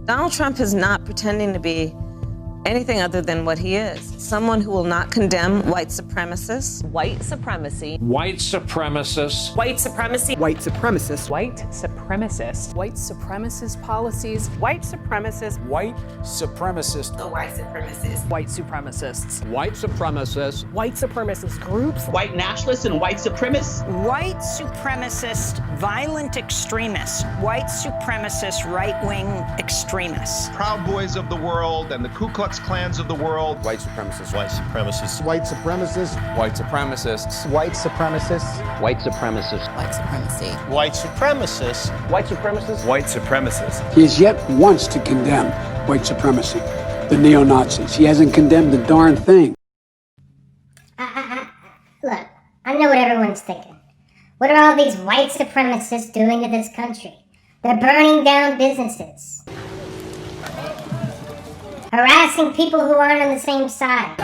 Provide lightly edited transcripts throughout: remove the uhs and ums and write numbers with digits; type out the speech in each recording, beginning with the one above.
Donald Trump is not pretending to be anything other than what he is. Someone who will not condemn white supremacists. White supremacy. White supremacists. White supremacy. White supremacists. White supremacist. White supremacist policies. White supremacist. White supremacist. The white supremacists. White supremacists. White supremacists. White supremacist groups. White nationalists and white supremacists. White supremacist violent extremists. White supremacist right-wing extremists. Proud Boys of the world and the Ku Klux Klans of the world. White supremacists. White supremacists. White supremacists. White supremacists. White supremacists. White supremacists. White supremacy. White supremacists. White supremacists. White supremacists. He has yet once to condemn white supremacy, the neo-Nazis. He hasn't condemned the darn thing. Look, I know what everyone's thinking. What are all these white supremacists doing to this country? They're burning down businesses. Harassing people who aren't on the same side.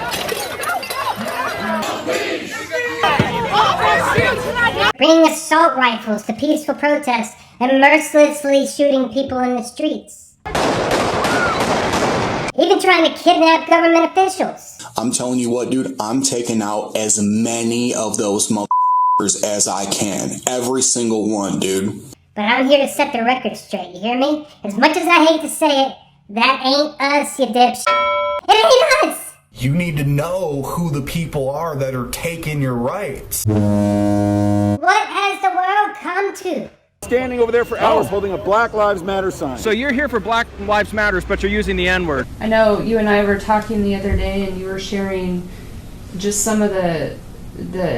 Bringing assault rifles to peaceful protests and mercilessly shooting people in the streets. Even trying to kidnap government officials. I'm telling you what, dude, I'm taking out as many of those motherfuckers as I can. Every single one, dude. But I'm here to set the record straight, you hear me? As much as I hate to say it, that ain't us, you dipshit. It ain't us! You need to know who the people are that are taking your rights. What has the world come to? Standing over there for hours holding a Black Lives Matter sign. So you're here for Black Lives Matters, but you're using the N-word. I know you and I were talking the other day and you were sharing just some of the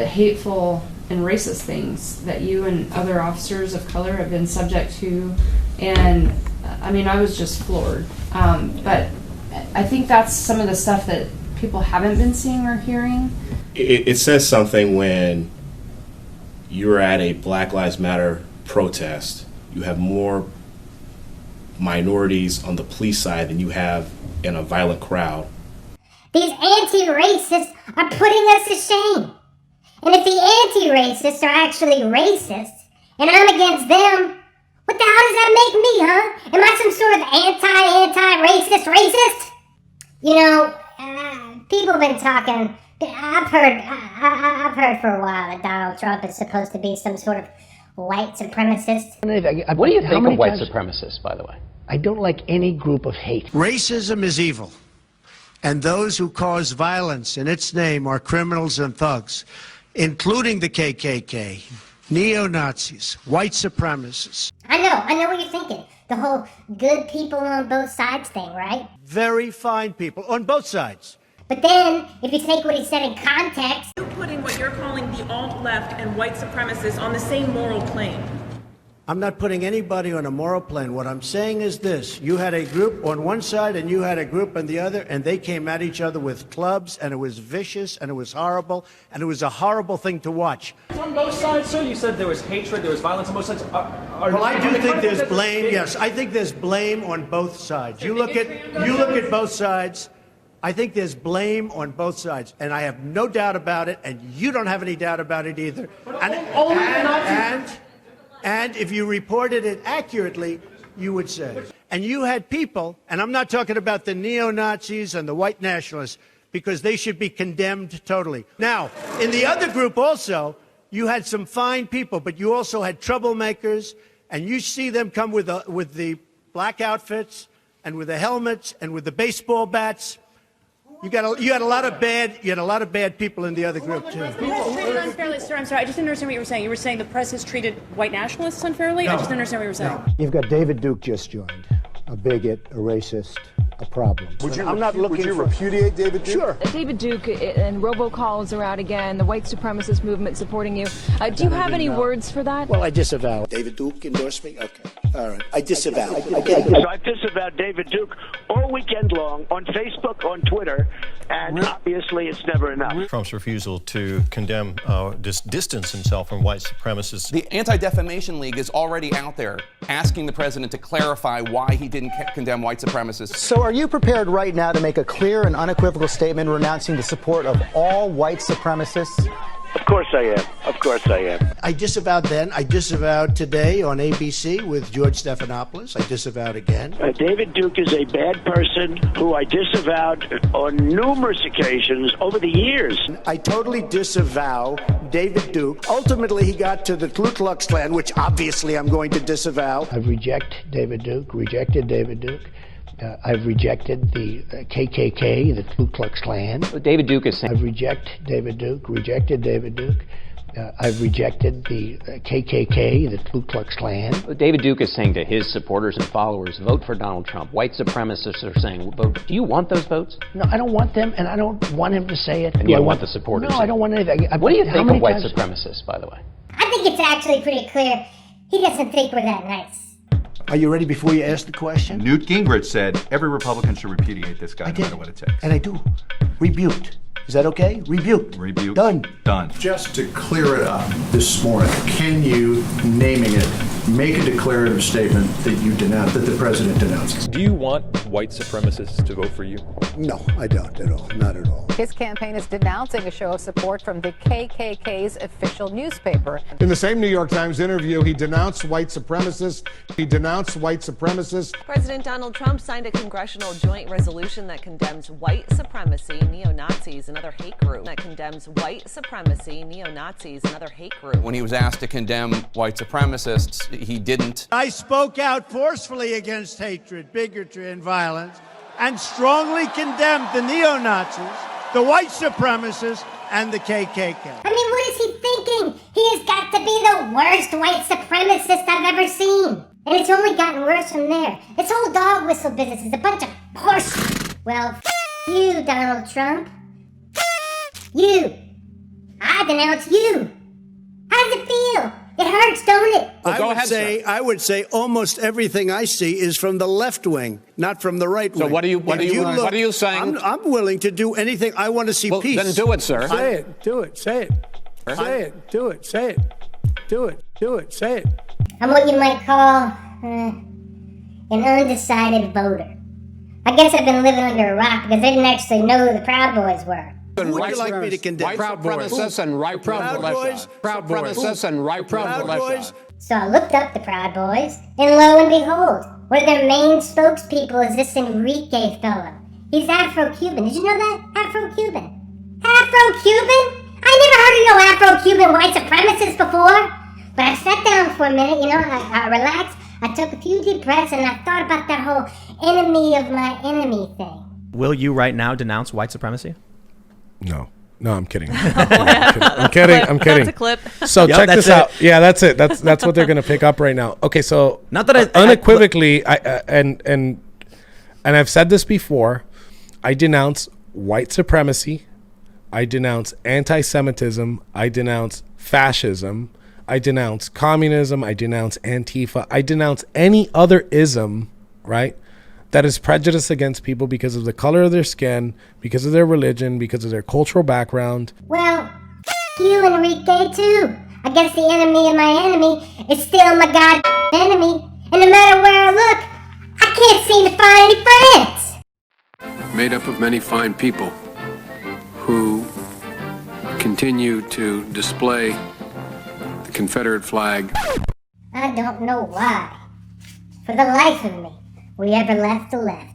hateful and racist things that you and other officers of color have been subject to, and I mean, I was just floored. But I think that's some of the stuff that people haven't been seeing or hearing. It says something when you're at a Black Lives Matter protest, you have more minorities on the police side than you have in a violent crowd. These anti-racists are putting us to shame. And if the anti-racists are actually racist, and I'm against them, what the hell does that make me, huh? Am I some sort of anti-racist? You know, people have been talking. I've heard for a while that Donald Trump is supposed to be some sort of white supremacist. What do you think of white supremacists, by the way? I don't like any group of hate. Racism is evil, and those who cause violence in its name are criminals and thugs, including the KKK, neo-Nazis, white supremacists. I know what you're thinking. The whole good people on both sides thing, right? Very fine people on both sides. But then, if you take what he said in context... You're putting what you're calling the alt-left and white supremacists on the same moral plane. I'm not putting anybody on a moral plane. What I'm saying is this. You had a group on one side and you had a group on the other, and they came at each other with clubs, and it was vicious, and it was horrible, and it was a horrible thing to watch. On both sides, sir? You said there was hatred, there was violence on both sides. Well, I do think there's blame, yes. I think there's blame on both sides. You look at both sides. I think there's blame on both sides, and I have no doubt about it, and you don't have any doubt about it either. And if you reported it accurately, you would say. And you had people, and I'm not talking about the neo-Nazis and the white nationalists, because they should be condemned totally. Now, in the other group also, you had some fine people, but you also had troublemakers, and you see them come with the black outfits and with the helmets and with the baseball bats. You had a lot of bad people in the other group too. Unfairly, sir. I'm sorry. I just didn't understand what you were saying. You were saying the press has treated white nationalists unfairly. No. I just didn't understand what you were saying. No. You've got David Duke just joined, a bigot, a racist, a problem. Would you repudiate David Duke? Sure. David Duke and robocalls are out again. The white supremacist movement supporting you. Do you have any words for that? Well, I disavow. David Duke endorsed me? Okay. All right. I disavow. So I disavowed David Duke all weekend long on Facebook, on Twitter, and obviously it's never enough. Trump's refusal to condemn, distance himself from white supremacists. The Anti-Defamation League is already out there asking the president to clarify why he didn't condemn white supremacists. So are you prepared right now to make a clear and unequivocal statement renouncing the support of all white supremacists? Of course I am. Of course I am. I disavowed then. I disavowed today on ABC with George Stephanopoulos. I disavowed again. David Duke is a bad person who I disavowed on numerous occasions over the years. I totally disavow David Duke. Ultimately, he got to the Ku Klux Klan, which obviously I'm going to disavow. I've rejected David Duke. I've rejected the KKK, the Ku Klux Klan. David Duke is saying. I've rejected David Duke. I've rejected the KKK, the Ku Klux Klan. David Duke is saying to his supporters and followers, vote for Donald Trump. White supremacists are saying, vote. Do you want those votes? No, I don't want them, and I don't want him to say it. And you don't want the supporters? No, I don't want anything. What do you think of white supremacists, by the way? I think it's actually pretty clear. He doesn't think we're that nice. Are you ready before you ask the question? Newt Gingrich said every Republican should repudiate this guy no matter what it takes. And I do. Rebuked. Is that okay? Rebuked. Rebuked. Done. Just to clear it up this morning, can you, naming it, make a declarative statement that you denounce, that the president denounces? Do you want white supremacists to vote for you? No, I don't at all. Not at all. His campaign is denouncing a show of support from the KKK's official newspaper. In the same New York Times interview, he denounced white supremacists. President Donald Trump signed a congressional joint resolution that condemns white supremacy, neo-Nazis, and other hate groups. When he was asked to condemn white supremacists, he didn't. I spoke out forcefully against hatred, bigotry, and violence, and strongly condemned the neo-Nazis, the white supremacists, and the KKK. I mean, what is he thinking? He has got to be the worst white supremacist I've ever seen. And it's only gotten worse from there. This whole dog whistle business is a bunch of horse. Well, you, Donald Trump. You. I denounce you. How does it feel? It hurts, don't it? I would say almost everything I see is from the left wing, not from the right wing. So what are you saying? I'm willing to do anything. I want to see peace. Then do it, sir. Say it. Do it. Say it. Say it. Do it. Say it. Do it. Do it. Say it. I'm what you might call an undecided voter. I guess I've been living under a rock because I didn't actually know who the Proud Boys were. Who would you like me to condemn? Proud supremacists and right Proud Boys. Proud supremacists and right Proud Boys. So I looked up the Proud Boys, and lo and behold, one of their main spokespeople is this Enrique fella. He's Afro-Cuban. Did you know that? Afro-Cuban. Afro-Cuban? I never heard of no Afro-Cuban white supremacists before. But I sat down for a minute, I relaxed, I took a few deep breaths, and I thought about that whole enemy of my enemy thing. Will you right now denounce white supremacy? No, I'm kidding. I'm kidding. That's a clip. So check this out. Yeah, that's it. That's what they're gonna pick up right now. Okay, so not that unequivocally, and I've said this before. I denounce white supremacy. I denounce anti-Semitism. I denounce fascism. I denounce communism. I denounce Antifa. I denounce any other ism, right, that is prejudice against people because of the color of their skin, because of their religion, because of their cultural background. Well, you, Enrique, too. I guess the enemy of my enemy is still my enemy. And no matter where I look, I can't seem to find any friends. Made up of many fine people who continue to display Confederate flag. I don't know why. For the life of me, we ever left the left.